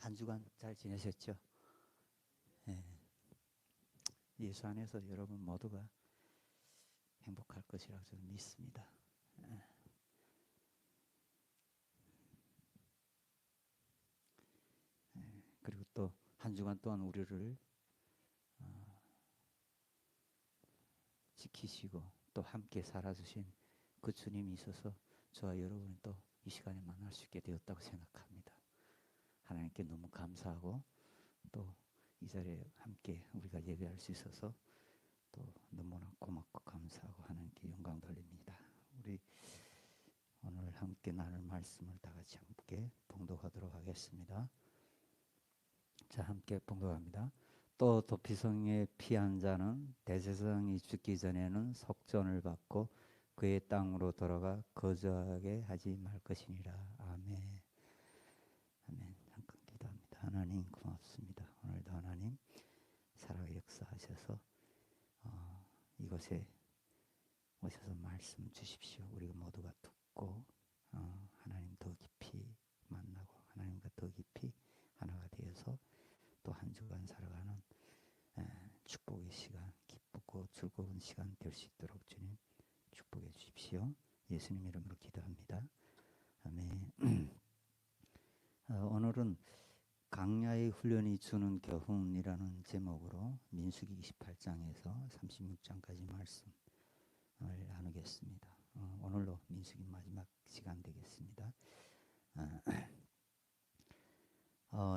한 주간 잘 지내셨죠? 예. 예수 안에서 여러분 모두가 행복할 것이라고 저는 믿습니다. 그리고 또 한 주간 동안 우리를 지키시고 또 함께 살아주신 그 주님이 있어서 저와 여러분이 또 이 시간에 만날 수 있게 되었다고 생각합니다. 하나님께 너무 감사하고 또 이 자리에 함께 우리가 예배할 수 있어서 또 너무나 고맙고 감사하고 하나님께 영광 돌립니다. 우리 오늘 함께 나눌 말씀을 다 같이 함께 봉독하도록 하겠습니다. 자, 함께 봉독합니다. 또 도피성에 피한 자는 대제사장이 죽기 전에는 속전을 받고 그의 땅으로 돌아가 거주하게 하지 말 것이니라. 아멘. 아멘. 잠깐 기도합니다. 하나님 고맙습니다. 오늘도 하나님 살아 역사하셔서 이곳에 오셔서 말씀 주십시오. 우리가 모두가 듣고 하나님 더 깊이 만나고 하나님과 더 깊이 하나가 되어서 또 한 주간 살아가는 축복의 시간, 기쁘고 즐거운 시간 될 수 있도록 주님 축복해 주십시오. 예수님 이름으로 기도합니다. 아멘. 오늘은 강야의 훈련이 주는 교훈이라는 제목으로 민수기 28장에서 36장까지 말씀을 나누겠습니다. 오늘로 민수기 마지막 시간 되겠습니다.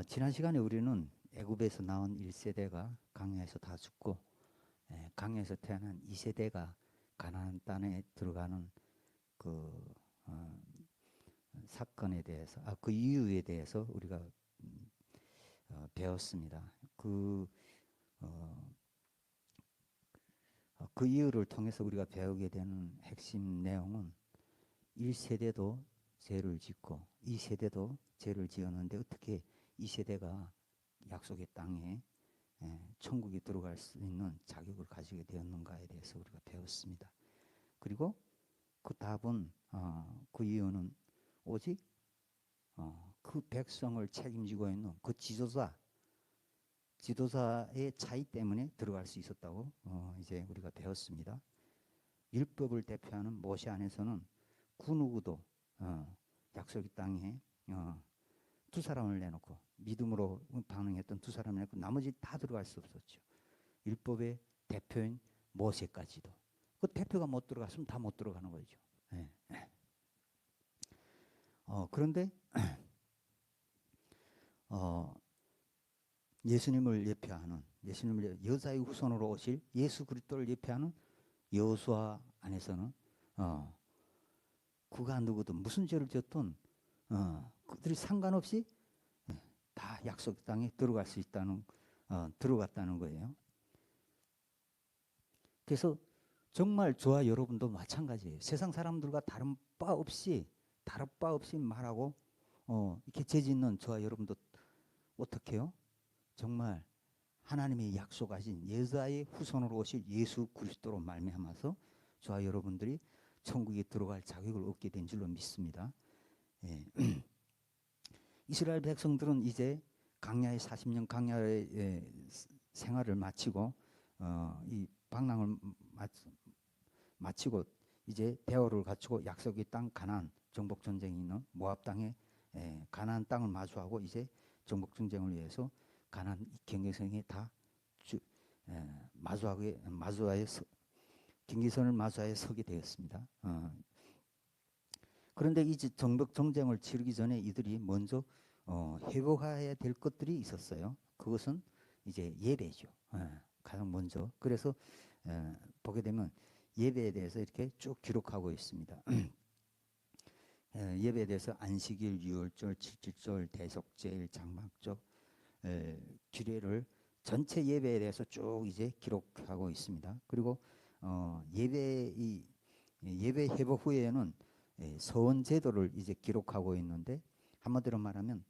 지난 시간에 우리는 애굽에서 나온 1세대가 강야에서 다 죽고 강야에서 태어난 2세대가 가나안 땅에 들어가는 그 사건에 대해서 그 이유에 대해서 우리가 배웠습니다. 그 이유를 통해서 우리가 배우게 되는 핵심 내용은 1세대도 죄를 짓고 2세대도 죄를 지었는데 어떻게 2세대가 약속의 땅에 천국에 들어갈 수 있는 자격을 가지게 되었는가에 대해서 우리가 배웠습니다. 그리고 그 답은 그 이유는 오직 그 백성을 책임지고 있는 그 지도자의 차이 때문에 들어갈 수 있었다고 이제 우리가 배웠습니다. 율법을 대표하는 모세 안에서는 그 누구도 약속의 땅에 두 사람을 내놓고 믿음으로 반응했던 두 사람을 내놓고 나머지 다 들어갈 수 없었죠. 율법의 대표인 모세까지도. 그 대표가 못 들어갔으면 다 못 들어가는 거죠. 그런데 예수님을 예표하는 여자의 후손으로 오실 예수 그리스도를 예표하는 여호수아 안에서는 그가 누구든 무슨 죄를 지었든 그들이 상관없이 다 약속 땅에 들어갈 수 있다는 들어갔다는 거예요. 그래서 정말 저와 여러분도 마찬가지예요. 세상 사람들과 다른 바 없이 말하고 이렇게 죄 짓는 저와 여러분도 어떻게 해요? 정말 하나님이 약속하신 여자의 후손으로 오실 예수 그리스도로 말미암아서 저와 여러분들이 천국에 들어갈 자격을 얻게 된 줄로 믿습니다. 이스라엘 백성들은 이제 광야의 40년 광야의 생활을 마치고 이 방랑을 마치고 이제 대화를 갖추고 약속의 땅 가나안 정복 전쟁이 있는 모압 땅에 가나안 땅을 마주하고 이제 정복 전쟁을 위해서 가나안 경계선에 다 경계선을 마주하여 서게 되었습니다. 그런데 이제 정복 전쟁을 치르기 전에 이들이 먼저 회복해야 될 것들이 있었어요. 그것은 이제 예배죠. 가장 먼저. 그래서 보게 되면 예배에 대해서 이렇게 쭉 기록하고 있습니다. 예배에 대해서 안식일, 유월절, 칠칠절, 대속제일, 장막절, 규례를 전체 예배에 대해서 쭉 이제 기록하고 있습니다. 그리고 예배 회복 후에는 서원 제도를 이제 기록하고 있는데 한마디로 말하면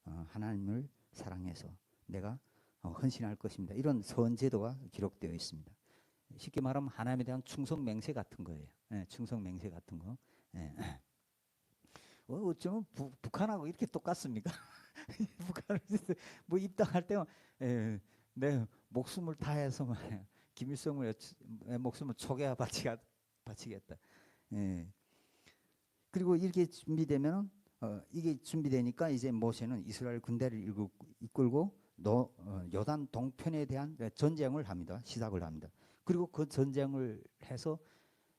하나님을 사랑해서 내가 헌신할 것입니다. 이런 서원 제도가 기록되어 있습니다. 쉽게 말하면 하나님에 대한 충성 맹세 같은 거예요. 충성 맹세 같은 거. 어쩌면 북한하고 이렇게 똑같습니까? 뭐 입당할 때는 내 목숨을 다해서 말이야. 김일성의 목숨을 초계와 바치겠다. 예. 그리고 이렇게 준비되면 이게 준비되니까 이제 모세는 이스라엘 군대를 이끌고 요단 동편에 대한 전쟁을 합니다. 시작을 합니다. 그리고 그 전쟁을 해서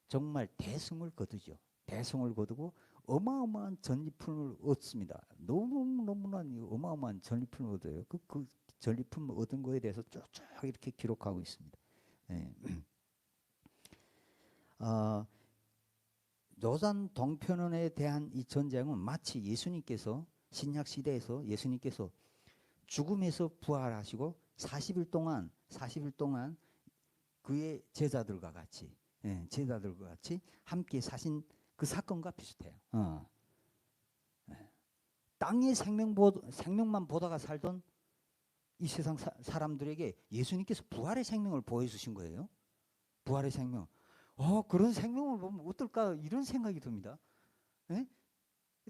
정말 대승을 거두죠. 대승을 거두고 어마어마한 전리품을 얻습니다. 너무나 어마어마한 전리품을 얻어요. 그 전리품을 얻은 거에 대해서 쭉 이렇게 기록하고 있습니다. 예. 요단 동편에 대한 이 전쟁은 마치 예수님께서 신약 시대에서 예수님께서 죽음에서 부활하시고 40일 동안 그의 제자들과 같이 함께 사신 그 사건과 비슷해요. 땅의 생명만 보다가 살던 이 세상 사람들에게 예수님께서 부활의 생명을 보여주신 거예요. 부활의 생명. 그런 생명을 보면 어떨까 이런 생각이 듭니다. 예?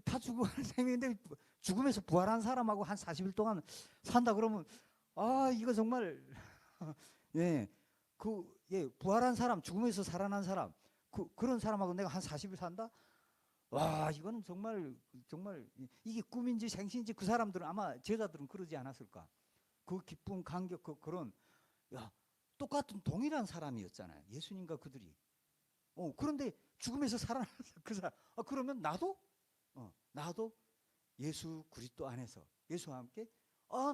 다 죽어가는 생명인데 죽음에서 부활한 사람하고 한 40일 동안 산다 그러면 이거 정말 부활한 사람, 죽음에서 살아난 사람, 그런 사람하고 내가 한 40일 산다? 와, 이거는 정말 이게 꿈인지 생신인지 그 사람들은 아마 제자들은 그러지 않았을까? 그 기쁨, 감격, 그런 똑같은 동일한 사람이었잖아요. 예수님과 그들이. 그런데 죽음에서 살아난 그 사람. 그러면 나도 예수 그리스도 안에서 예수와 함께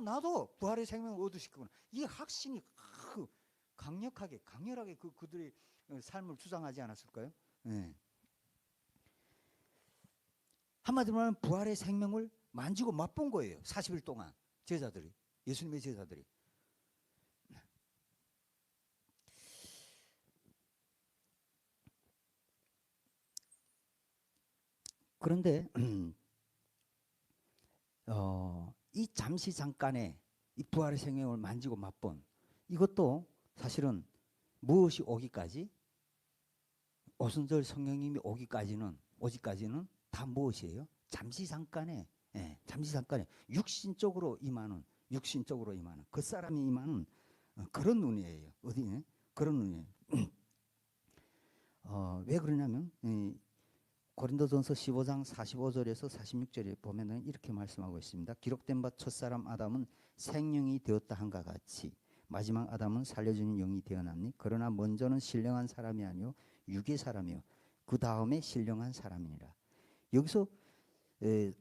나도 부활의 생명을 얻으실 거구나. 이 확신이 강력하게 그들의 삶을 주장하지 않았을까요? 네. 한마디로 말하면 부활의 생명을 만지고 맛본 거예요. 40일 동안 제자들이, 예수님의 제자들이. 그런데 이 잠시 잠깐의 이 부활의 생명을 만지고 맛본 이것도 사실은 무엇이 오기까지 오순절 성령님이 오기까지는 다 무엇이에요? 잠시 잠깐에 육신적으로 임하는 그 사람이 임하는 그런 눈이에요. 어디 그런 눈이에요. 왜 그러냐면 고린도전서 15장 45절에서 46절에 보면은 이렇게 말씀하고 있습니다. 기록된 바 첫사람 아담은 생령이 되었다 한가 같이 마지막 아담은 살려주는 영이 되어났니? 그러나 먼저는 신령한 사람이 아니요 육의 사람이요 그 다음에 신령한 사람이니라. 여기서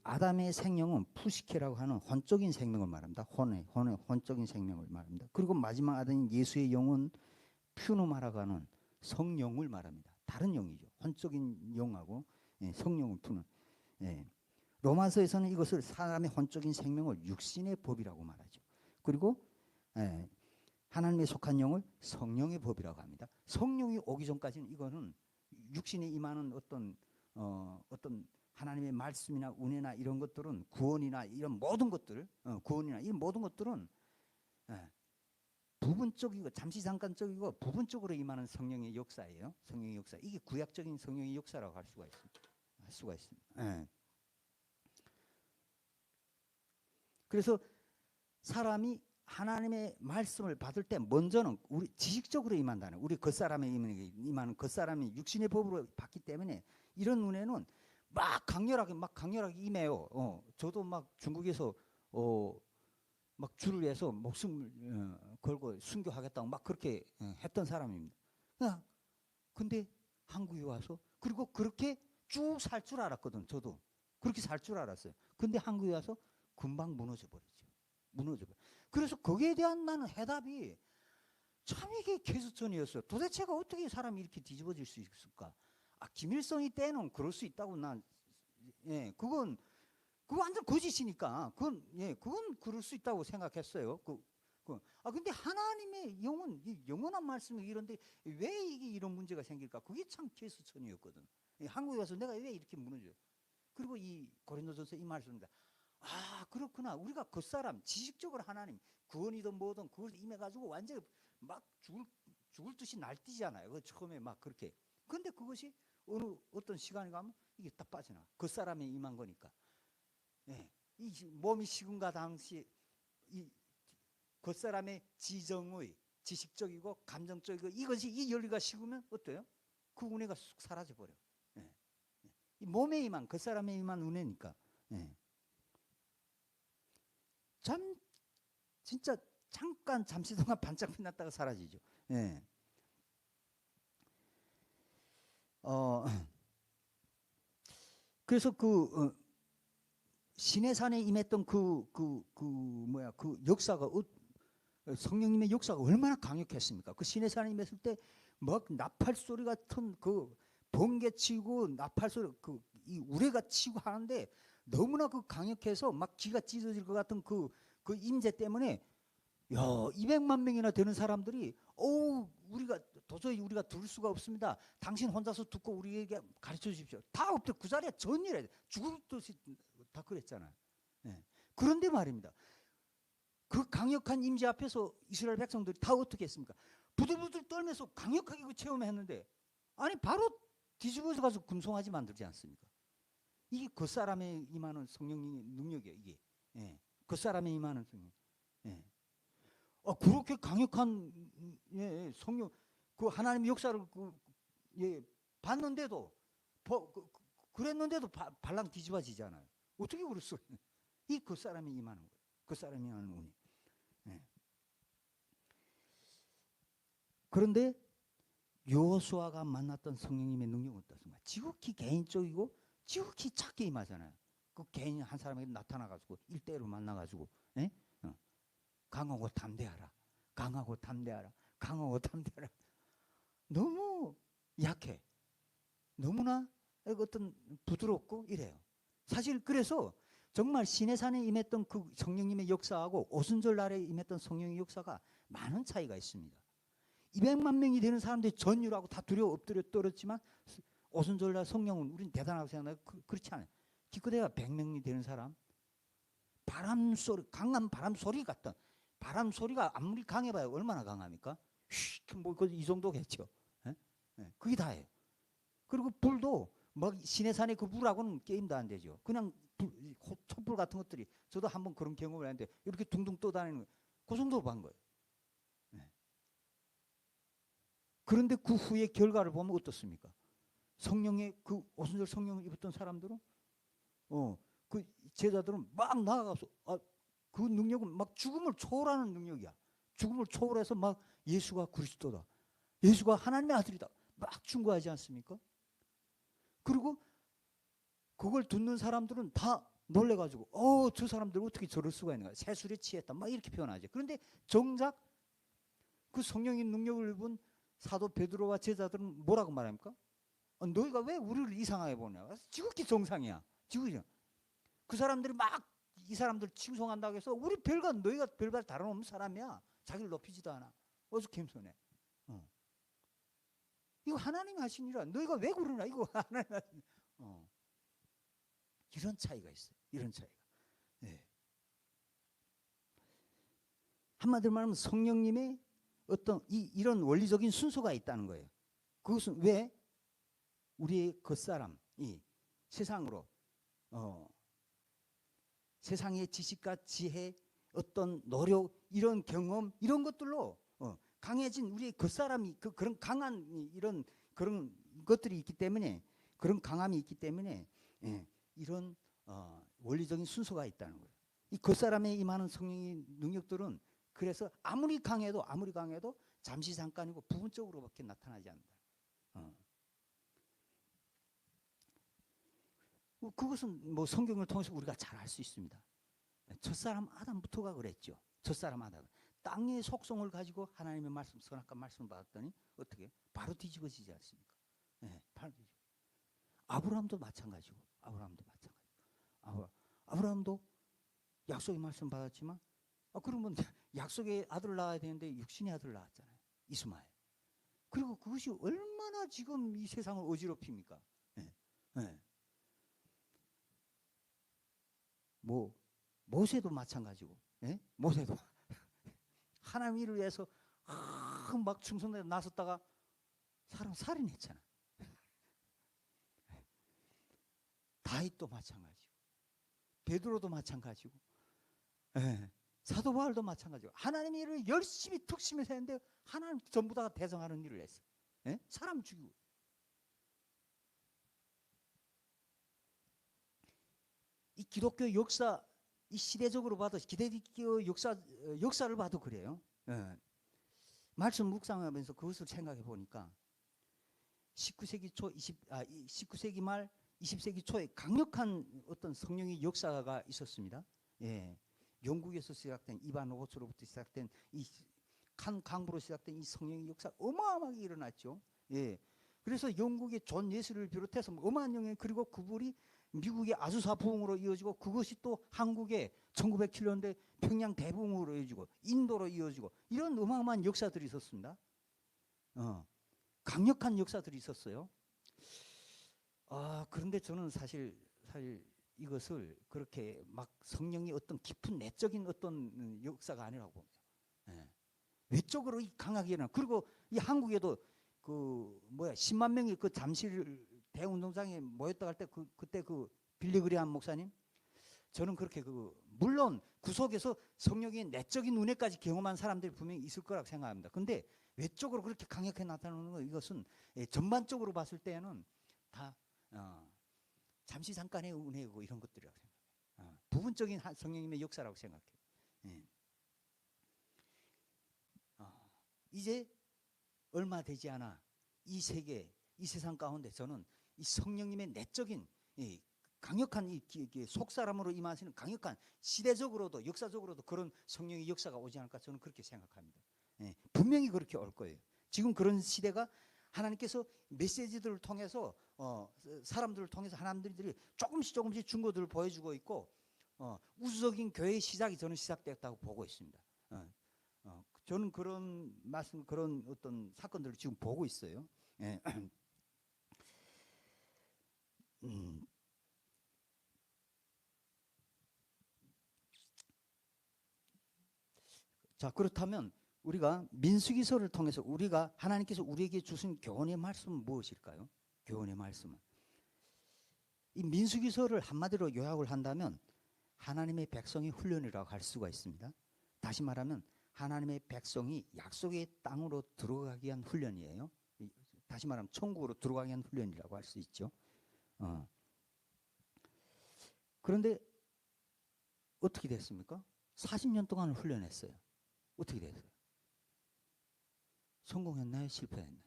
아담의 생명은 푸시케라고 하는 혼적인 생명을 말합니다. 혼적인 생명을 말합니다. 그리고 마지막 아담인 예수의 영은 퓨누마라고 하는 성령을 말합니다. 다른 영이죠. 혼적인 영하고 성령을 푸는. 로마서에서는 이것을 사람의 혼적인 생명을 육신의 법이라고 말하죠. 그리고 하나님에 속한 영을 성령의 법이라고 합니다. 성령이 오기 전까지는 이거는 육신에 임하는 어떤 하나님의 말씀이나 은혜나 이런 것들은 구원이나 이런 모든 것들은 부분적이고 잠시 잠깐적이고 부분적으로 임하는 성령의 역사예요. 성령의 역사. 이게 구약적인 성령의 역사라고 할 수가 있습니다. 그래서 사람이 하나님의 말씀을 받을 때 먼저는 우리 지식적으로 임한다는 우리 겉사람에 임하는 겉사람이 육신의 법으로 받기 때문에 이런 은혜는 막 강렬하게 임해요. 저도 막 중국에서 막 줄을 해서 목숨을 걸고 순교하겠다고 막 그렇게 했던 사람입니다. 근데 한국에 와서 그리고 그렇게 쭉 살 줄 알았거든. 저도 그렇게 살 줄 알았어요. 근데 한국에 와서 금방 무너져 버렸죠. 그래서 거기에 대한 나는 해답이 참 이게 개수천이었어요. 도대체가 어떻게 사람이 이렇게 뒤집어질 수 있을까? 김일성이 때는 그럴 수 있다고 그건 완전 거짓이니까 그건 그럴 수 있다고 생각했어요. 근데 하나님의 영원한 말씀이 이런데 왜 이게 이런 문제가 생길까? 그게 참 개수천이었거든. 한국에 와서 내가 왜 이렇게 무너져? 그리고 이 고린도전서 이 말씀입니다. 그렇구나. 우리가 겉사람 지식적으로 하나님 구원이든 뭐든 그걸 임해가지고 완전히 막 죽을 듯이 날뛰잖아요. 그 처음에 막 그렇게. 근데 그것이 어떤 시간이 가면 이게 딱 빠져나. 겉사람이 임한 거니까. 이 몸이 식은가 당시 이 겉사람의 지정의 지식적이고 감정적이고 이것이 이 열리가 식으면 어때요? 그 은혜가 쑥 사라져 버려. 예. 이 몸에 임한 겉사람에 임한 은혜니까. 예. 참 진짜 잠깐 잠시 동안 반짝 빛났다가 사라지죠. 예. 그래서 시내산에 임했던 그 역사가 성령님의 역사가 얼마나 강력했습니까? 그 시내산에 임했을 때 막 나팔 소리 같은 그 번개 치고 나팔 소리 이 우레가 치고 하는데 너무나 그 강력해서 막 귀가 찢어질 것 같은 그 임재 때문에 200만 명이나 되는 사람들이 우리가 도저히 우리가 들을 수가 없습니다. 당신 혼자서 듣고 우리에게 가르쳐 주십시오. 다 없대. 그 자리에 전일해. 죽을 듯이 다 그랬잖아요. 네. 그런데 말입니다. 그 강력한 임재 앞에서 이스라엘 백성들이 다 어떻게 했습니까? 부들부들 떨면서 강력하게 그 체험했는데 아니 바로 뒤집어서 가서 금송아지 만들지 않습니까? 이게 겉사람에 임하는 성령님의 능력이에요. 이게. 예. 겉사람에 임하는 성령. 예. 그렇게 강력한 성령 그 하나님의 역사를 봤는데도 그랬는데도 발랑 뒤집어지잖아요. 어떻게 그럴 수 있는? 이 겉사람에 임하는 거예요. 겉사람에 임하는 운이. 예. 그런데 여호수아가 만났던 성령님의 능력은 어떻습니까? 지극히 개인적이고 지극히 작게 임하잖아요. 그 개인 한 사람에게 나타나가지고 1대1로 만나가지고 강하고 담대하라. 강하고 담대하라. 강하고 담대하라. 너무 약해. 너무나 어떤 부드럽고 이래요. 사실 그래서 정말 시내산에 임했던 그 성령님의 역사하고 오순절 날에 임했던 성령의 역사가 많은 차이가 있습니다. 200만 명이 되는 사람들이 전율하고 다 두려워 엎드려 떨었지만 오순절 날 성령은 우리는 대단하고 생각해요. 그렇지 않아요. 기껏해야 100명이 되는 사람 바람 소리 강한 바람 소리 같던 바람 소리가 아무리 강해봐야 얼마나 강합니까? 이 정도겠죠. 예? 예, 그게 다예요. 그리고 불도 막 시내산의 그 불하고는 게임도 안 되죠. 그냥 촛불 같은 것들이 저도 한번 그런 경험을 했는데 이렇게 둥둥 떠다니는 그 정도로 본 거예요. 예. 그런데 그 후의 결과를 보면 어떻습니까? 성령의 그 오순절 성령을 입었던 사람들은 그 제자들은 막 나아가서 그 능력은 막 죽음을 초월하는 능력이야. 죽음을 초월해서 막 예수가 그리스도다. 예수가 하나님의 아들이다. 막 충고하지 않습니까? 그리고 그걸 듣는 사람들은 다 놀래가지고 저 사람들 어떻게 저럴 수가 있는가. 새술에 취했다. 막 이렇게 표현하죠. 그런데 정작 그 성령의 능력을 입은 사도 베드로와 제자들은 뭐라고 말합니까? 너희가 왜 우리를 이상하게 보냐. 지극히 정상이야. 지극히. 그 사람들이 막 이 사람들 칭송한다고 해서 우리 너희가 별반 다름없는 사람이야. 자기를 높이지도 않아. 어서 겸손해. 이거 하나님 하시니라. 너희가 왜 그러냐. 이거 하나님 하시니. 이런 차이가 있어요. 이런 차이가. 네. 한마디로 말하면 성령님의 어떤 이런 원리적인 순서가 있다는 거예요. 그것은 왜 우리의 겉사람이 세상으로 세상의 지식과 지혜, 어떤 노력, 이런 경험, 이런 것들로 강해진 우리의 겉사람이 그런 강한 그런 것들이 있기 때문에 그런 강함이 있기 때문에 이런 원리적인 순서가 있다는 거예요. 이 겉사람에 임하는 성령의 능력들은 그래서 아무리 강해도 잠시 잠깐이고 부분적으로밖에 나타나지 않는다. 그것은 뭐 성경을 통해서 우리가 잘 알 수 있습니다. 첫사람 아담부터가 그랬죠. 첫사람 아담. 땅의 속성을 가지고 하나님의 말씀, 선악과 말씀을 받았더니 어떻게? 바로 뒤집어지지 않습니까? 네, 바로 뒤집어. 아브라함도 마찬가지고. 아브라함도 약속의 말씀 받았지만 그러면 약속의 아들 낳아야 되는데 육신의 아들 낳았잖아요. 이스마엘. 그리고 그것이 얼마나 지금 이 세상을 어지럽힙니까? 네. 네. 모세도 마찬가지고, 예? 모세도 하나님 일을 위해서 막 충성에 나섰다가 사람 살인했잖아. 다윗도 마찬가지고, 베드로도 마찬가지고, 예. 사도 바울도 마찬가지고 하나님의 일을 열심히 특심해서 했는데 하나님 전부 다 대성하는 일을 했어. 예? 사람 죽이고. 이 기독교 역사, 이 시대적으로 봐도 기독교 역사를 봐도 그래요. 예. 말씀 묵상하면서 그것을 생각해 보니까 19세기 초 19세기 말 20세기 초에 강력한 어떤 성령의 역사가 있었습니다. 예. 영국에서 시작된 이반 로버츠로부터 시작된 이 강부로 시작된 이 성령의 역사 어마어마하게 일어났죠. 예. 그래서 영국의 존 예슬을 비롯해서 어마어마한 영향, 그리고 그분이 미국의 아수사 부흥으로 이어지고 그것이 또 한국의 1907년대 평양 대부흥으로 이어지고 인도로 이어지고 이런 어마어마한 역사들이 있었습니다. 강력한 역사들이 있었어요. 그런데 저는 사실 이것을 그렇게 막 성령이 어떤 깊은 내적인 어떤 역사가 아니라고 봅니다. 예. 외적으로 강하게 일어나. 그리고 이 한국에도 10만 명이 그 잠실 대운동장에 모였다 할 때 그때 빌리그리암 목사님, 저는 그렇게 물론 구속에서 성령의 내적인 은혜까지 경험한 사람들이 분명히 있을 거라고 생각합니다. 근데 외적으로 그렇게 강하게 나타나는 거, 이것은 전반적으로 봤을 때는 다 잠시 잠깐의 은혜고 이런 것들이라고 생각해요. 부분적인 성령님의 역사라고 생각해요. 예. 이제 얼마 되지 않아 이 세계, 이 세상 가운데 저는 이 성령님의 내적인 강력한 이 속사람으로 임하시는 강력한 시대적으로도 역사적으로도 그런 성령의 역사가 오지 않을까, 저는 그렇게 생각합니다. 예. 분명히 그렇게 올 거예요. 지금 그런 시대가 하나님께서 메시지들을 통해서 사람들을 통해서 하나님들이 조금씩 증거들을 보여주고 있고 우수적인 교회의 시작이 저는 시작되었다고 보고 있습니다. 저는 그런 말씀, 그런 어떤 사건들을 지금 보고 있어요. 예. 자, 그렇다면 우리가 민수기서를 통해서 우리가 하나님께서 우리에게 주신 교훈의 말씀은 무엇일까요? 교훈의 말씀은 이 민수기서를 한마디로 요약을 한다면 하나님의 백성의 훈련이라고 할 수가 있습니다. 다시 말하면 하나님의 백성이 약속의 땅으로 들어가기 위한 훈련이에요. 다시 말하면 천국으로 들어가기 위한 훈련이라고 할 수 있죠. 그런데 어떻게 됐습니까? 40년 동안 훈련했어요. 어떻게 됐어요? 성공했나요? 실패했나요?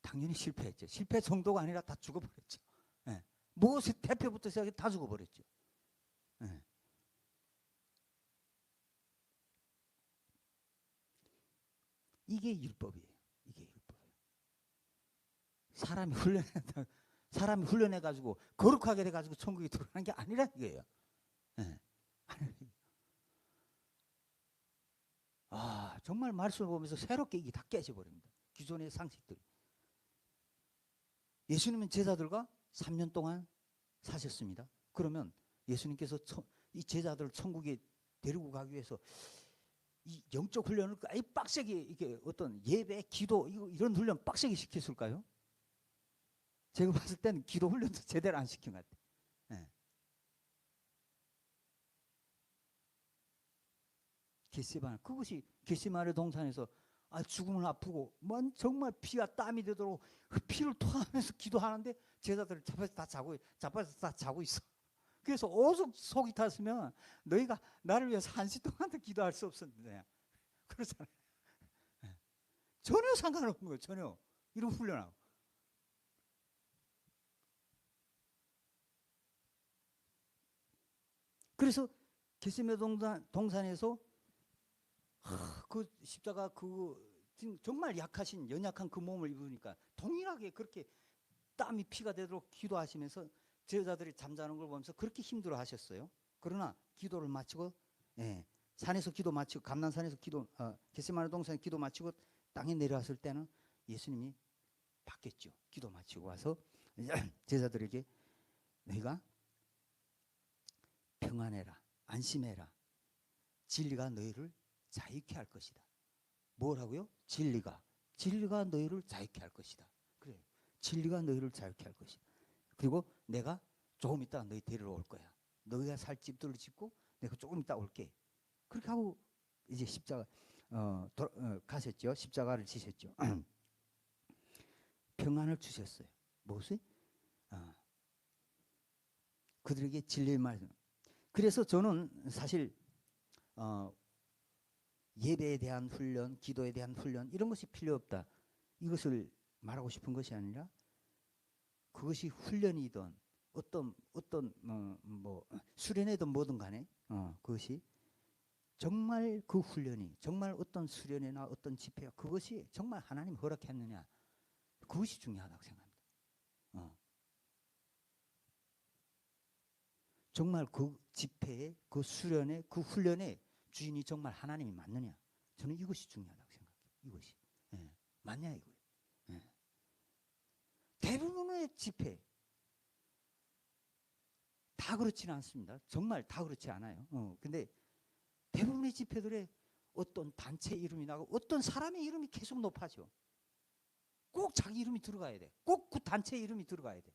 당연히 실패했죠. 실패 정도가 아니라 다 죽어버렸죠. 예. 모세 대표부터 시작해 다 죽어버렸죠. 예. 이게 율법이에요. 이게 율법이에요. 사람이 훈련해가지고 거룩하게 돼가지고 천국에 들어가는 게 아니라 이거예요. 예. 정말 말씀을 보면서 새롭게 이게 다 깨져버립니다. 기존의 상식들. 예수님은 제자들과 3년 동안 사셨습니다. 그러면 예수님께서 이 제자들을 천국에 데리고 가기 위해서 이 영적 훈련을 아예 빡세게, 이게 어떤 예배, 기도, 이런 훈련 빡세게 시켰을까요? 제가 봤을 때는 기도 훈련도 제대로 안 시킨 것 같아요. 네. 겟세마네, 그것이 겟세마네 동산에서 죽음을 아프고 정말 피와 땀이 되도록 그 피를 토하면서 기도하는데 제자들 자빠서 다 자고 있어. 그래서 오죽 속이 탔으면 너희가 나를 위해서 1시 동안도 기도할 수 없었는데 그러잖아요. 전혀 상관없는 거예요. 전혀. 이런 훈련하고. 그래서 겟세마네 동산에서 그 십자가 정말 약하신 연약한 그 몸을 입으니까 동일하게 그렇게 땀이 피가 되도록 기도하시면서 제자들이 잠자는 걸 보면서 그렇게 힘들어 하셨어요. 그러나 기도를 마치고 산에서 기도 마치고 감난산에서 겟세마네 동산에 기도 마치고 땅에 내려왔을 때는 예수님이 바뀌었죠. 기도 마치고 와서 제자들에게 너희가 평안해라, 안심해라, 진리가 너희를 자유케 할 것이다. 뭐라고요? 진리가 너희를 자유케 할 것이다. 그래요. 진리가 너희를 자유케 할 것이다. 그리고 내가 조금 있다가 너희 데리러 올 거야. 너희가 살 집들을 짓고 내가 조금 이따 올게. 그렇게 하고 이제 십자가 가셨죠. 십자가를 지셨죠. 평안을 주셨어요. 무엇이? 그들에게 진리의 말씀. 그래서 저는 사실 예배에 대한 훈련, 기도에 대한 훈련 이런 것이 필요 없다. 이것을 말하고 싶은 것이 아니라 그것이 훈련이든 어떤 뭐 수련이든 뭐든 간에 그것이 정말 그 훈련이 정말 어떤 수련회나 어떤 집회가 그것이 정말 하나님 허락했느냐 그것이 중요하다고 생각합니다. 정말 그 집회에 그 수련회 그 훈련에 주인이 정말 하나님이 맞느냐 저는 이것이 중요하다고 생각해요. 이것이 맞냐 이거예요. 대부분의 집회 다 그렇지는 않습니다. 정말 다 그렇지 않아요. 근데 대부분의 집회들에 어떤 단체 이름이 나고 어떤 사람의 이름이 계속 높아져. 꼭 자기 이름이 들어가야 돼. 꼭 그 단체 이름이 들어가야 돼.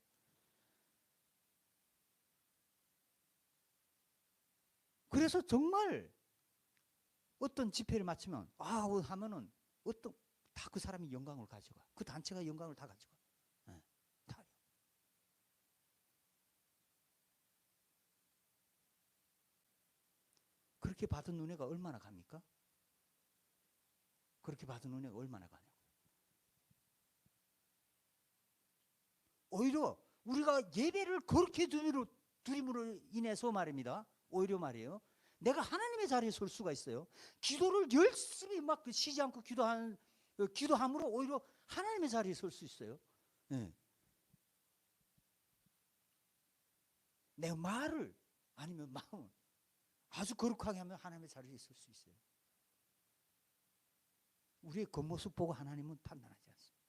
그래서 정말 어떤 집회를 마치면 하면은 어떤 다 그 사람이 영광을 가져가. 그 단체가 영광을 다 가져가. 다. 그렇게 받은 은혜가 얼마나 갑니까? 그렇게 받은 은혜가 얼마나 가냐고. 오히려 우리가 예배를 그렇게 드림으로 인해서 말입니다. 오히려 말이에요. 내가 하나님의 자리에 설 수가 있어요. 기도를 열심히 막 쉬지 않고 기도함으로 오히려 하나님의 자리에 설 수 있어요. 네. 내 말을 아니면 마음을 아주 거룩하게 하면 하나님의 자리에 설 수 있어요. 우리의 겉모습 보고 하나님은 판단하지 않습니다.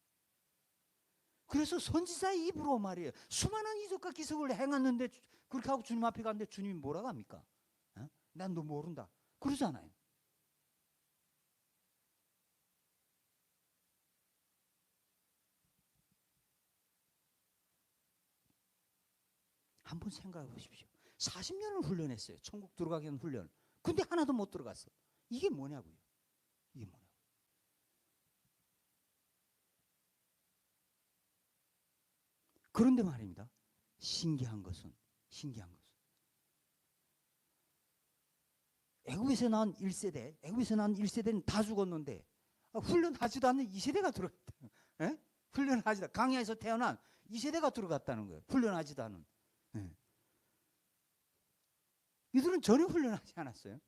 그래서 선지자의 입으로 말이에요. 수많은 이적과 기적을 행했는데 그렇게 하고 주님 앞에 갔는데 주님이 뭐라고 합니까? 난 너 모른다. 그러잖아요. 한번 생각해 보십시오. 40년을 훈련했어요. 천국 들어가기 위한 훈련. 근데 하나도 못 들어갔어. 이게 뭐냐고요. 이게 뭐냐고. 그런데 말입니다. 신기한 것은 애굽에서 나온 1세대, 애굽에서 나온 1세대는 다 죽었는데 훈련하지도 않는 2세대가 들어갔다. 훈련하지도 강야에서 태어난 2세대가 들어갔다는 거예요. 훈련하지도 않은. 이들은 전혀 훈련하지 않았어요.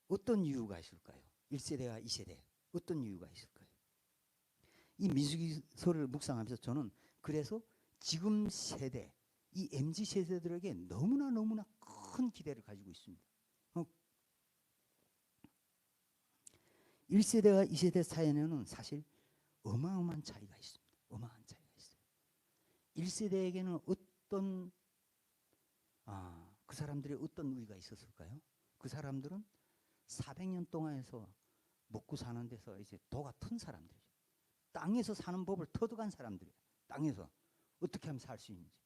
어떤 이유가 있을까요? 1세대와 2세대 어떤 이유가 있을까요? 이 민수기서를 묵상하면서 저는 그래서 지금 세대 이 MZ 세대들에게 너무나 큰 기대를 가지고 있습니다. 1세대와 2세대 사이에는 사실 어마어마한 차이가 있습니다. 어마어마한 차이가 있어요. 1세대에게는 어떤 그 사람들의 어떤 우위가 있었을까요? 그 사람들은 400년 동안에서 먹고 사는 데서 이제 도가 튼 사람들이죠. 땅에서 사는 법을 터득한 사람들이에요. 땅에서 어떻게 하면 살 수 있는지.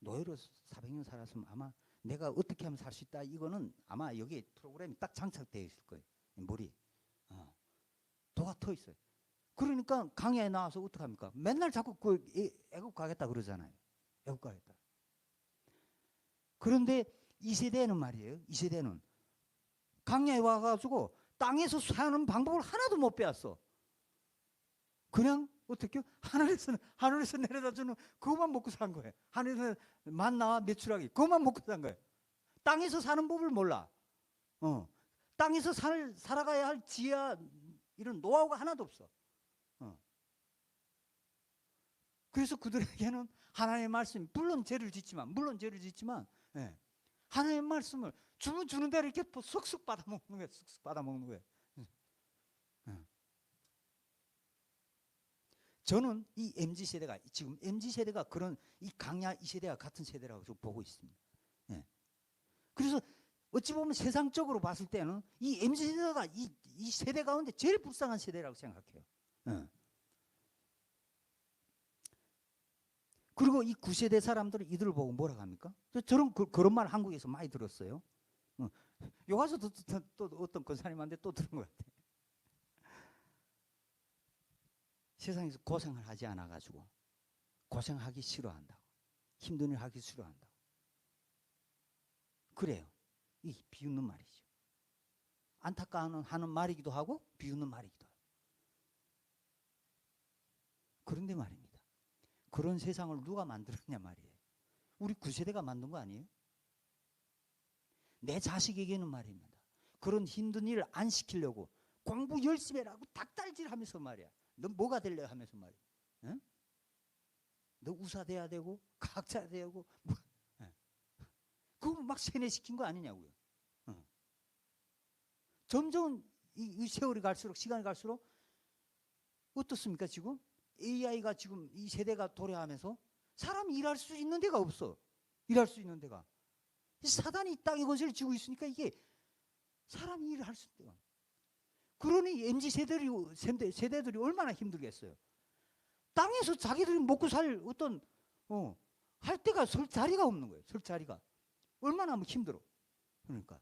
노예로 400년 살았으면 아마 내가 어떻게 하면 살 수 있다 이거는 아마 여기 프로그램이 딱 장착되어 있을 거예요. 머리. 도가 터 있어요. 그러니까 강야에 나와서 어떻게 합니까? 맨날 자꾸 애국 가겠다 그러잖아요. 애국 가겠다. 그런데 2세대는 말이에요. 2세대는 강야에 와가지고 땅에서 사는 방법을 하나도 못 배웠어. 그냥 어떻게 하늘에서 내려다주는 그것만 먹고 산 거예요. 하늘에서 만나와 메추라기 그것만 먹고 산 거예요. 땅에서 사는 법을 몰라. 땅에서 살아가야 할 지혜와 이런 노하우가 하나도 없어. 그래서 그들에게는 하나님의 말씀 물론 죄를 짓지만 하나님의 말씀을 주는 대로 이렇게 쓱쓱 받아먹는 거예요. 쓱쓱 받아먹는 거예요. 저는 이 MZ세대가 지금 MZ세대가 그런 이 강야 2세대와 같은 세대라고 보고 있습니다. 그래서 어찌 보면 세상적으로 봤을 때는 이 MZ세대가 이 세대 가운데 제일 불쌍한 세대라고 생각해요. 그리고 이 9세대 사람들은 이들을 보고 뭐라고 합니까? 저런 그런 말 한국에서 많이 들었어요. 요 가서 또 어떤 권사님한테 또 들은 것 같아. 세상에서 고생을 하지 않아 가지고 고생하기 싫어한다고, 힘든 일 하기 싫어한다고. 그래요. 이 비웃는 말이죠. 안타까워하는 말이기도 하고 비웃는 말이기도 하고. 그런데 말입니다. 그런 세상을 누가 만들었냐 말이에요. 우리 9세대가 만든 거 아니에요? 내 자식에게는 말입니다. 그런 힘든 일을 안 시키려고 공부 열심히 해라고 닭달질하면서 말이야. 너 뭐가 되려 하면서 말이야. 응? 너 의사 돼야 되고 과학자 돼야 되고 뭐, 그거 막 세뇌시킨 거 아니냐고요. 점점 이 세월이 갈수록 시간이 갈수록 어떻습니까 지금? AI가 지금 이 세대가 도래하면서 사람이 일할 수 있는 데가 없어. 일할 수 있는 데가. 사단이 이 땅에 건설을 지고 있으니까 이게 사람이 일을 할 수 있는 데가. 그러니 MZ 세대들이 얼마나 힘들겠어요. 땅에서 자기들이 먹고 살 어떤 할 데가 설 자리가 없는 거예요. 설 자리가. 얼마나 힘들어. 그러니까.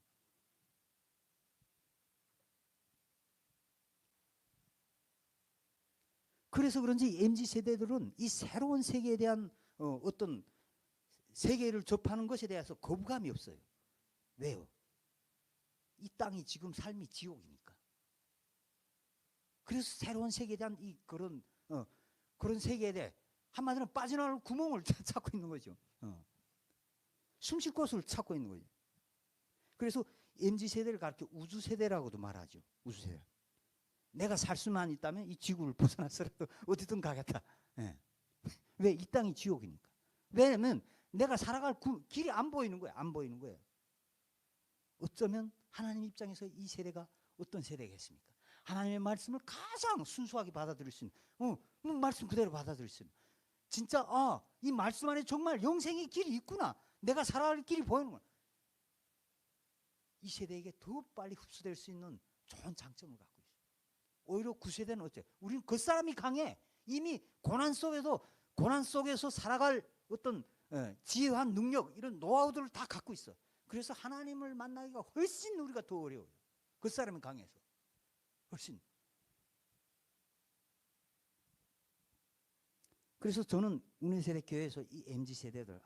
그래서 그런지 MZ 세대들은 이 새로운 세계에 대한 어떤 세계를 접하는 것에 대해서 거부감이 없어요. 왜요? 이 땅이 지금 삶이 지옥이니까. 그래서 새로운 세계에 대한 이 그런 세계에 대해 한마디로 빠져나올 구멍을 찾고 있는 거죠. 숨쉴 곳을 찾고 있는 거죠. 그래서 MZ 세대를 가르쳐 우주 세대라고도 말하죠. 우주 세대. 내가 살 수만 있다면 이 지구를 벗어나서라도 어디든 가겠다. 예. 왜? 이 땅이 지옥이니까. 왜냐면 내가 살아갈 길이 안 보이는 거예요. 안 보이는 거예요. 어쩌면 하나님 입장에서 이 세대가 어떤 세대겠습니까? 하나님의 말씀을 가장 순수하게 받아들일 수 있는, 말씀 그대로 받아들일 수 있는. 진짜 이 말씀 안에 정말 영생의 길이 있구나. 내가 살아갈 길이 보이는구나. 이 세대에게 더 빨리 흡수될 수 있는 좋은 장점을 갖고 있어요. 오히려 9세대는 어째? 우리는 그 사람이 강해. 이미 고난 속에서 살아갈 어떤 지혜한 능력, 이런 노하우들을 다 갖고 있어. 그래서 하나님을 만나기가 훨씬 우리가 더 어려워요. 그 사람이 강해서. 훨씬. 그래서 저는 운인세대 교회에서 이 MZ세대들,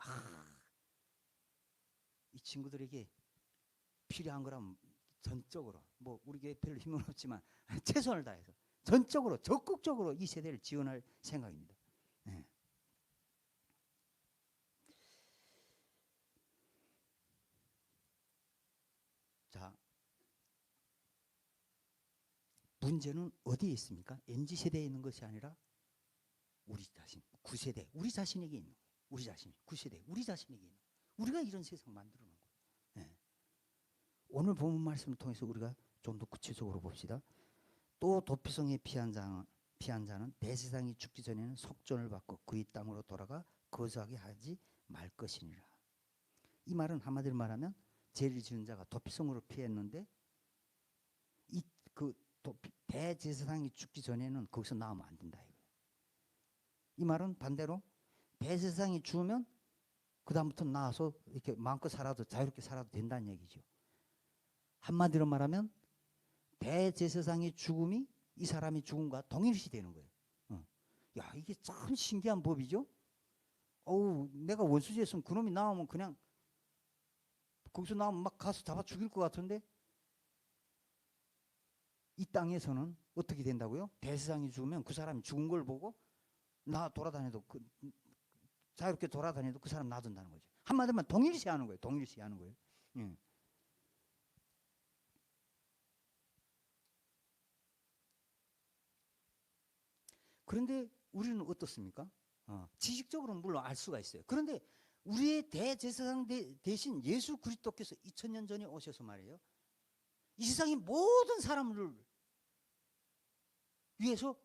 이 친구들에게 필요한 거라면 전적으로, 뭐 우리 교회 별로 힘은 없지만 최선을 다해서 전적으로 적극적으로 이 세대를 지원할 생각입니다. 네. 자, 문제는 어디에 있습니까? MZ세대에 있는 것이 아니라 우리 자신, 9세대, 우리 자신에게 있는 거예요. 우리 자신, 9세대, 우리 자신에게 있는 거예요. 우리가 이런 세상 만들어 놓은 거예요. 네. 오늘 본문 말씀을 통해서 우리가 좀 더 구체적으로 봅시다. 또 도피성에 피한 자는 대세상이 죽기 전에는 속전을 받고 그의 땅으로 돌아가 거주하게 하지 말 것이니라. 이 말은 한마디로 말하면 죄를 지은 자가 도피성으로 피했는데 대제사장이 죽기 전에는 거기서 나오면 안 된다 이거예요. 이 말은 반대로 대제사장이 죽으면 그 다음부터 나와서 이렇게 마음껏 살아도 자유롭게 살아도 된다는 얘기죠. 한마디로 말하면 대제사장의 죽음이 이 사람이 죽음과 동일시 되는 거예요. 야, 이게 참 신기한 법이죠. 내가 원수지였으면 그놈이 나오면 그냥 거기서 나오면 막 가서 잡아 죽일 것 같은데 이 땅에서는 어떻게 된다고요? 대제사장이 죽으면 그 사람이 죽은 걸 보고 나 돌아다녀도 자유롭게 돌아다녀도 그 사람 놔둔다는 거죠. 한마디로 동일시하는 거예요. 동일시하는 거예요. 그런데 우리는 어떻습니까? 지식적으로는 물론 알 수가 있어요. 그런데 우리의 대제사장 대신 예수 그리스도께서 2000년 전에 오셔서 말이에요. 이 세상의 모든 사람을 위해서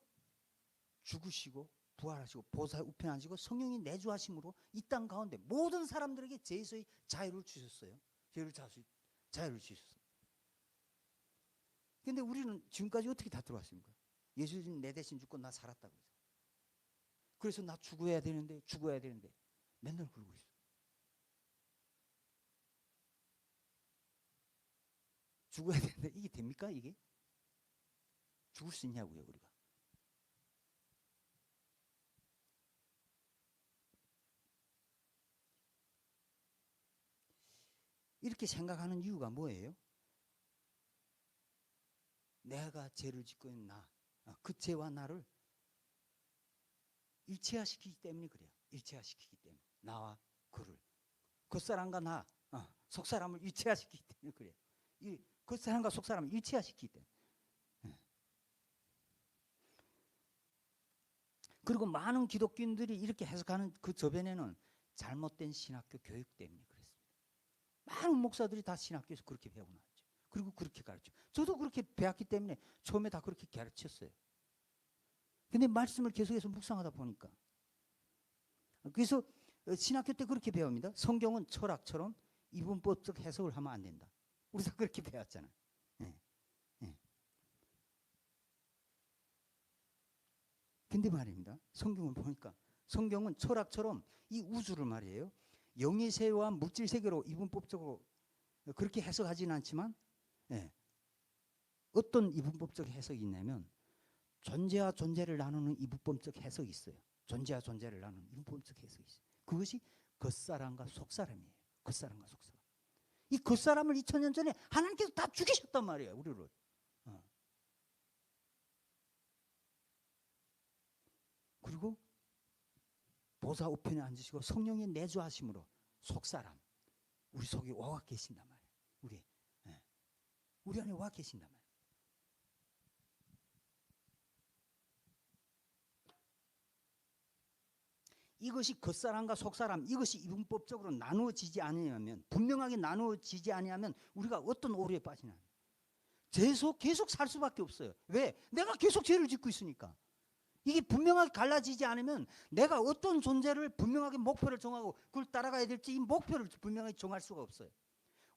죽으시고 부활하시고 보좌에 우편하시고 성령이 내주하심으로 이 땅 가운데 모든 사람들에게 죄에서의 자유를 주셨어요. 자유를 주셨어요. 그런데 우리는 지금까지 어떻게 다 들어왔습니까? 예수님 내 대신 죽고 나 살았다고. 그래서 나 죽어야 되는데 맨날 그러고 있어. 죽어야 되는데 이게 됩니까 이게? 죽을 수 있냐고요 우리가. 이렇게 생각하는 이유가 뭐예요? 내가 죄를 짓고 있는 그 죄와 나를 일체화시키기 때문에 그래요. 일체화시키기 때문에 나와 그를, 겉사람과 나, 속사람을 일체화시키기 때문에 그래요. 이 겉사람과 속사람을 일체화시키기 때문에. 그리고 많은 기독교인들이 이렇게 해석하는 그 저변에는 잘못된 신학교 교육 때문에 그랬습니다. 많은 목사들이 다 신학교에서 그렇게 배우고 나왔죠. 그리고 그렇게 가르쳐. 저도 그렇게 배웠기 때문에 처음에 다 그렇게 가르쳤어요. 근데 말씀을 계속해서 묵상하다 보니까, 그래서 신학교 때 그렇게 배웁니다. 성경은 철학처럼 이분법적 해석을 하면 안 된다. 우리도 그렇게 배웠잖아요. 근데 말입니다. 성경을 보니까 성경은 철학처럼 이 우주를 말이에요. 영의 세계와 물질 세계로 이분법적으로 그렇게 해석하지는 않지만, 어떤 이분법적 해석이 있냐면 존재와 존재를 나누는 이분법적 해석이 있어요. 존재와 존재를 나누는 이분법적 해석이 있어요. 그것이 겉사람과 속사람이에요. 겉사람과 속사람. 이 겉사람을 2000년 전에 하나님께서 다 죽이셨단 말이에요. 우리를. 그리고 보좌 우편에 앉으시고 성령의 내주하심으로 속사람, 우리 속에 와 계신단 말이에요. 우리 안에 와 계신단 말이에요. 이것이 겉사람과 속사람, 이것이 이분법적으로 나누어지지 않으면, 분명하게 나누어지지 않으면 우리가 어떤 오류에 빠지냐. 계속 살 수밖에 없어요. 왜? 내가 계속 죄를 짓고 있으니까. 이게 분명하게 갈라지지 않으면 내가 어떤 존재를 분명하게 목표를 정하고 그걸 따라가야 될지 이 목표를 분명하게 정할 수가 없어요.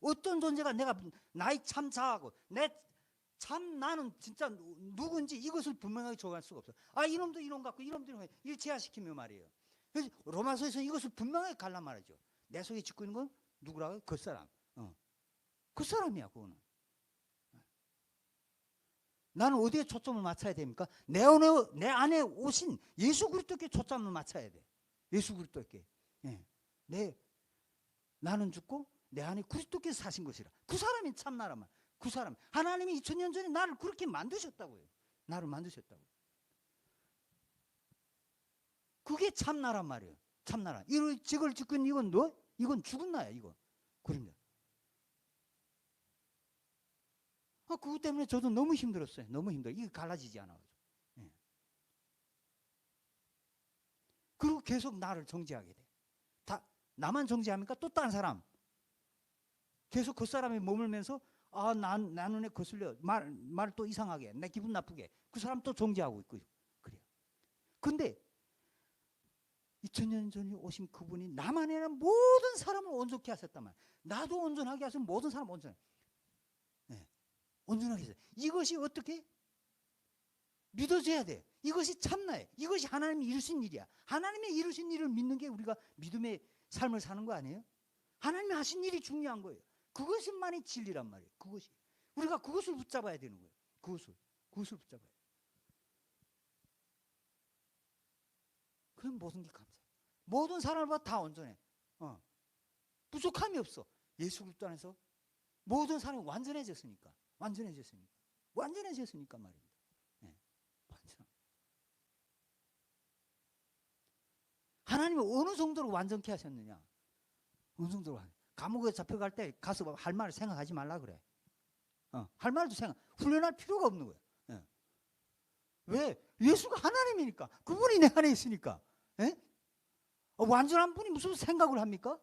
어떤 존재가 내가 나의 참 자아고 나는 진짜 누군지 이것을 분명하게 정할 수가 없어요. 이놈도 이놈 같고 이놈도 이놈 일체화시키며 말이에요. 그래서 로마서에서 이것을 분명하게 갈라 말이죠. 내 속에 짓고 있는 건 누구라고요? 겉사람. 겉사람이야 그거는. 나는 어디에 초점을 맞춰야 됩니까? 내 안에 오신 예수 그리스도께 초점을 맞춰야 돼. 예수 그리스도께. 나는 죽고 내 안에 그리스도께서 사신 것이라. 그 사람이 참나라만. 그 사람. 하나님이 2000년 전에 나를 그렇게 만드셨다고요. 나를 만드셨다고. 그게 참나란 말이에요. 참나라. 이걸 짓고 있는 이건 이건 죽은 나야 이거. 그럽니다. 그것 때문에 저도 너무 힘들었어요. 너무 힘들어요. 이게 갈라지지 않아가지고. 그리고 계속 나를 정죄하게 돼. 나만 정죄합니까? 또 다른 사람. 계속 그 사람이 머물면서 나 눈에 거슬려. 말 또 이상하게. 내 기분 나쁘게. 그 사람 또 정죄하고 있고. 그래요. 근데 2000년 전에 오신 그분이 나만 아니라 모든 사람을 온전케 하셨단 말이에요. 나도 온전하게 하셔서 모든 사람 온전해. 온전하게 했어요. 이것이 어떻게 믿어져야 돼. 이것이 참나예요. 이것이 하나님이 이루신 일이야. 하나님이 이루신 일을 믿는 게 우리가 믿음의 삶을 사는 거 아니에요? 하나님이 하신 일이 중요한 거예요. 그것만이 진리란 말이에요. 그것이. 우리가 그것을 붙잡아야 되는 거예요. 그것을 붙잡아야 돼요. 그럼 모든 게 감사해요. 모든 사람마다 다 온전해. 부족함이 없어. 예수 그리스도 안에서 모든 사람이 완전해졌으니까 말입니다. 완전. 하나님이 어느 정도로 완전케 하셨느냐? 어느 정도로 감옥에 잡혀갈 때 가서 할 말을 생각하지 말라 그래. 할 말도 훈련할 필요가 없는 거야. 왜? 예수가 하나님이니까. 그분이 내 안에 있으니까. 완전한 분이 무슨 생각을 합니까?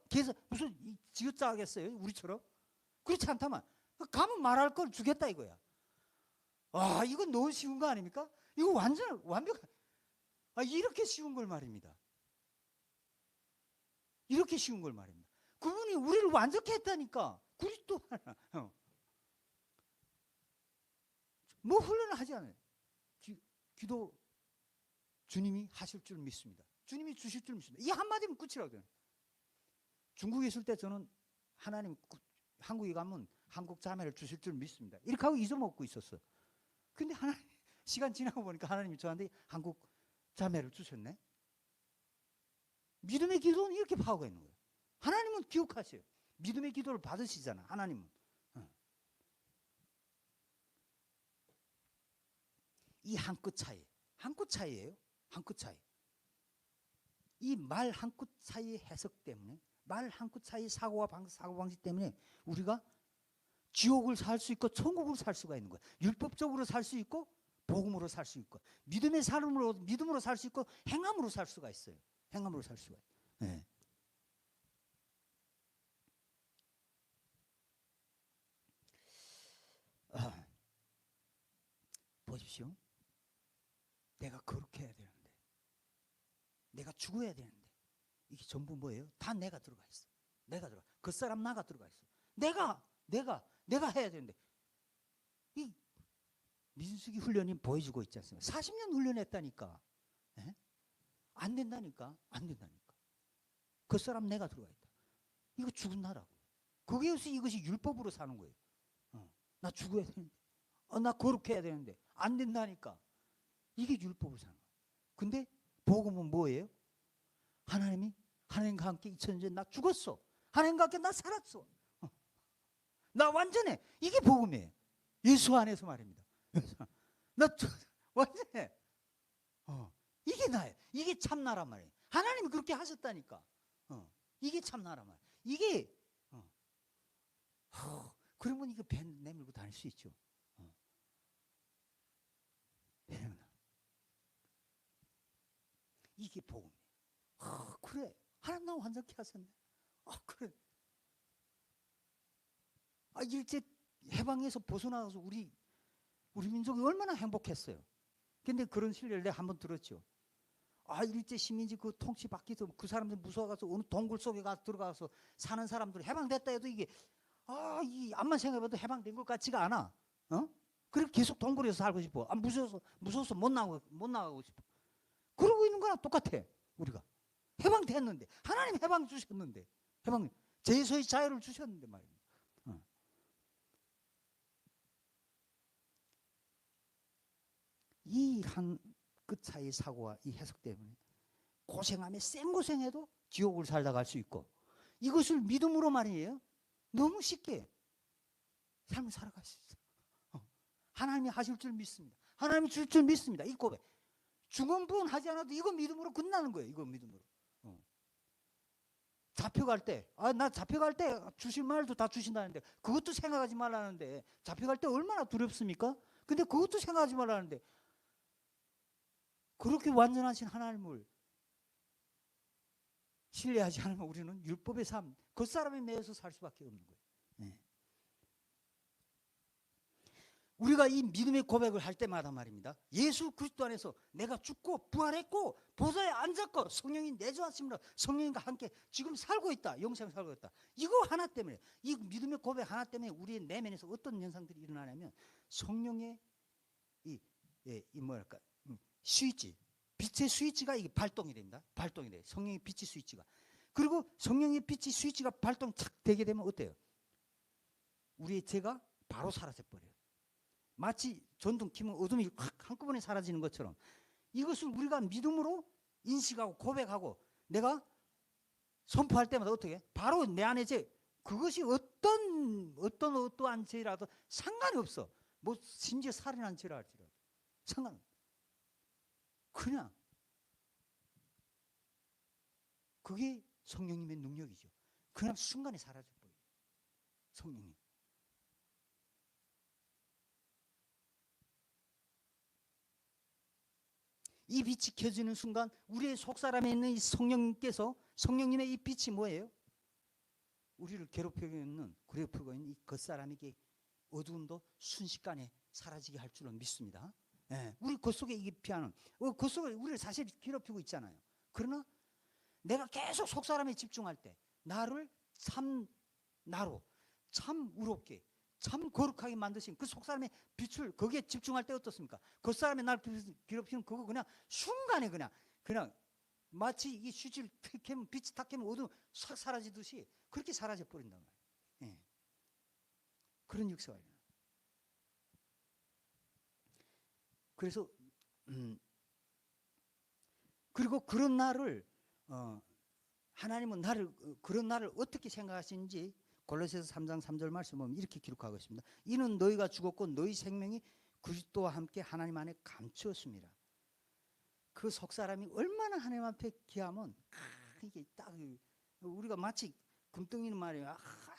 무슨 지읒자하겠어요? 우리처럼? 그렇지 않다만. 가면 말할 걸 주겠다 이거야. 이건 너무 쉬운 거 아닙니까? 이거 완벽한. 이렇게 쉬운 걸 말입니다. 이렇게 쉬운 걸 말입니다. 그분이 우리를 완전케 했다니까. 그리스도 하나. 뭐 훈련을 하지 않아요. 기도 주님이 하실 줄 믿습니다. 주님이 주실 줄 믿습니다. 이 한마디면 끝이라고 돼요. 중국에 있을 때 저는 하나님 한국에 가면 한국 자매를 주실 줄 믿습니다. 이렇게 하고 잊어먹고 있었어요. 근데 하나님 시간 지나고 보니까 하나님이 저한테 한국 자매를 주셨네. 믿음의 기도는 이렇게 파워가 있는 거예요. 하나님은 기억하세요. 믿음의 기도를 받으시잖아. 하나님은. 이 한 끗 차이. 한 끗 차이예요. 한 끗 차이. 이 말 한 끗 차이의 해석 때문에, 말 한 끗 차이의 사고방식 때문에 우리가 지옥을 살 수 있고 천국으로 살 수가 있는 거예요. 율법적으로 살 수 있고 복음으로 살 수 있고 믿음의 삶으로 믿음으로 살 수 있고 행함으로 살 수가 있어요. 행함으로 살 수가 있어요. 네. 보십시오. 내가 그렇게 해야 되는데, 내가 죽어야 되는데, 이게 전부 뭐예요? 다 내가 들어가 있어. 내가 들어가. 그 사람 나가 들어가 있어. 내가 해야 되는데, 이 민수기 훈련이 보여주고 있지 않습니까? 40년 훈련했다니까. 에? 안 된다니까. 안 된다니까. 그 사람 내가 들어가 있다. 이거 죽은 나라고. 거기에서 이것이 율법으로 사는 거예요. 나 죽어야 되는데, 나 거룩해야 해야 되는데 안 된다니까. 이게 율법으로 사는 거예요. 근데 복음은 뭐예요? 하나님과 함께 2000년 전에 나 죽었어. 하나님과 함께 나 살았어. 나 완전해. 이게 복음이에요. 예수 안에서 말입니다. 나 완전해. 이게 나예요. 이게 참나란 말이에요. 하나님이 그렇게 하셨다니까. 이게 참나란 말이에요. 이게 그러면 이거 배 내밀고 다닐 수 있죠. 이게 복음이에요. 그래. 하나님 나 완전케 하셨네. 그래. 일제 해방에서 벗어나서 우리 민족이 얼마나 행복했어요. 근데 그런 신뢰를 내가 한번 들었죠. 일제 시민지 그 통치 받기도 그 사람들 무서워가서 어느 동굴 속에 가서 들어가서 사는 사람들 해방됐다 해도 이게 이 암만 생각해봐도 해방된 것 같지가 않아. 그렇게 계속 동굴에서 살고 싶어. 무서워서 못 나가고 싶어. 그러고 있는 거랑 똑같아. 우리가 해방됐는데 하나님 해방 주셨는데 제소의 자유를 주셨는데 말이야. 이 한 끗 차이 사고와 이 해석 때문에 고생하며 생고생해도 지옥을 살다 갈 수 있고 이것을 믿음으로 말이에요. 너무 쉽게 삶을 살아갈 수 있어. 하나님이 하실 줄 믿습니다. 하나님이 줄 줄 믿습니다. 이 고백. 중언부언하지 않아도 이거 믿음으로 끝나는 거예요. 이거 믿음으로. 잡혀갈 때, 나 잡혀갈 때 주실 말도 다 주신다는데 그것도 생각하지 말라는데 잡혀갈 때 얼마나 두렵습니까? 근데 그것도 생각하지 말라는데 그렇게 완전하신 하나님을 신뢰하지 않으면 우리는 율법의 삶, 그 사람에 매여서 살 수밖에 없는 거예요. 네. 우리가 이 믿음의 고백을 할 때마다 말입니다. 예수 그리스도 안에서 내가 죽고 부활했고 보좌에 앉았고 성령이 내주하심으로 성령님과 함께 지금 살고 있다. 영생 살고 있다. 이거 하나 때문에 이 믿음의 고백 하나 때문에 우리의 내면에서 어떤 현상들이 일어나냐면 성령의 뭐랄까 스위치, 빛의 스위치가 이게 발동이 됩니다. 발동이 돼요. 성령의 빛의 스위치가. 그리고 성령의 빛의 스위치가 발동 착 되게 되면 어때요? 우리의 죄가 바로 사라져 버려요. 마치 전등 켜면 어둠이 확 한꺼번에 사라지는 것처럼 이것을 우리가 믿음으로 인식하고 고백하고 내가 선포할 때마다 어떻게 바로 내 안에 죄 그것이 어떠한 죄라도 상관이 없어. 뭐 심지어 살인한 죄라 할지라도 상관없어. 그냥 그게 성령님의 능력이죠. 그냥 순간에 사라져 버려요. 성령님. 이 빛이 켜지는 순간 우리의 속사람에 있는 이 성령님의 이 빛이 뭐예요? 우리를 괴롭히고 있는 이 겉사람에게 어두움도 순식간에 사라지게 할 줄은 믿습니다. 예, 우리 겉속에 이게 피하는 겉속에 우리를 사실 괴롭히고 있잖아요. 그러나 내가 계속 속사람에 집중할 때 나를 참 의롭게 참 거룩하게 만드신 그 속사람의 빛을 거기에 집중할 때 어떻습니까? 겉사람의 날 괴롭히는 그거 그냥 순간에 그냥 마치 이 휴지를 탁 캐면 빛이 탁 캐면 어둠 싹 사라지듯이 그렇게 사라져 버린단 말이에요. 예. 그런 역사가 일어나. 그래서 그리고 그런 날을 하나님은 나를 그런 날을 어떻게 생각하시는지 골로새서 3장 3절 말씀 보면 이렇게 기록하고 있습니다. 이는 너희가 죽었고 너희 생명이 그리스도와 함께 하나님 안에 감추었습니다. 그 속사람이 얼마나 하나님 앞에 귀하면 이게 딱 우리가 마치 금덩이는 말이에요.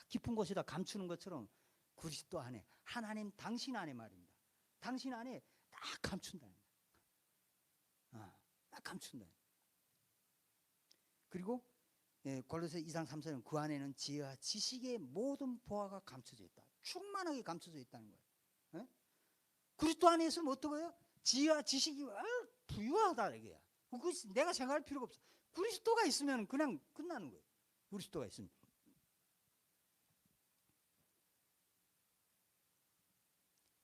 깊은 곳에다 감추는 것처럼 그리스도 안에 하나님 당신 안에 말입니다. 당신 안에 딱 감춘다. 딱 감춘다. 그리고 골로새 2장 3절은 그 안에는 지혜와 지식의 모든 보화가 감춰져 있다. 충만하게 감춰져 있다는 거예요. 그리스도 안에 있으면 어떠고요? 지혜와 지식이 부유하다 이게야. 내가 생각할 필요가 없어. 그리스도가 있으면 그냥 끝나는 거예요. 그리스도가 있으면.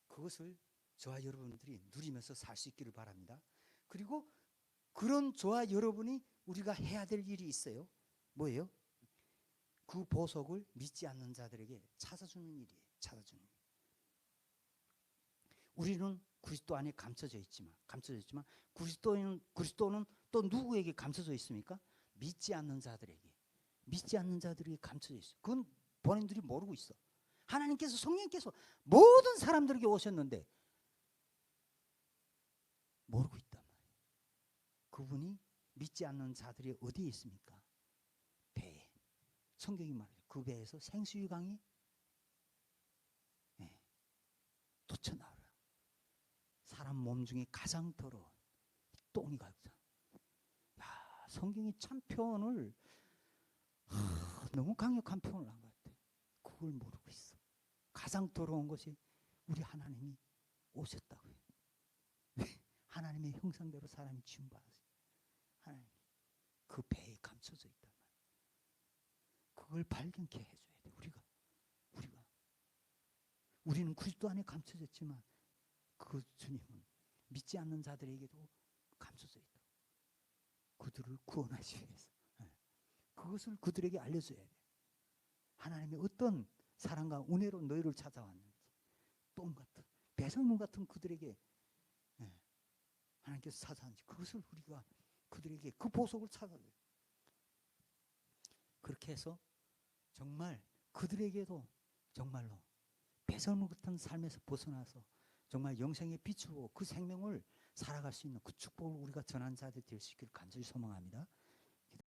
그것을 저와 여러분들이 누리면서 살 수 있기를 바랍니다. 그리고 그런 저와 여러분이 우리가 해야 될 일이 있어요. 뭐예요? 그 보석을 믿지 않는 자들에게 찾아주는 일이에요. 찾아주는 일. 우리는 그리스도 안에 감춰져 있지만 그리스도는 또 누구에게 감춰져 있습니까? 믿지 않는 자들에게 감춰져 있어요. 그건 본인들이 모르고 있어. 하나님께서 성령께서 모든 사람들에게 오셨는데 모르고 있단 말이에요. 그분이 믿지 않는 자들이 어디에 있습니까? 배에. 성경이 말해요. 그 배에서 생수유강이 도쳐나와요. 사람 몸 중에 가장 더러운 똥이 가득. 야, 성경이 참 표현을 너무 강력한 표현을 한 것 같아. 그걸 모르고 있어. 가장 더러운 것이 우리 하나님이 오셨다고요. 하나님의 형상대로 사람이 지음받았어요. 하나님 그 배에 감춰져 있단 말이에요. 그걸 발견케 해줘야 돼. 우리는 그리스도 안에 감춰졌지만 그 주님은 믿지 않는 자들에게도 감춰져 있다. 그들을 구원하시기 위해서 그것을 그들에게 알려줘야 돼. 하나님의 어떤 사랑과 은혜로 너희를 찾아왔는지, 똥 같은 배설물 같은 그들에게 하나님께서 찾아왔는지 그것을 우리가 그들에게 그 보석을 찾아줘요. 그렇게 해서 정말 그들에게도 정말로 배설물 같은 삶에서 벗어나서 정말 영생의 빛으로 그 생명을 살아갈 수 있는 그 축복을 우리가 전한 자들 될 수 있기를 간절히 소망합니다.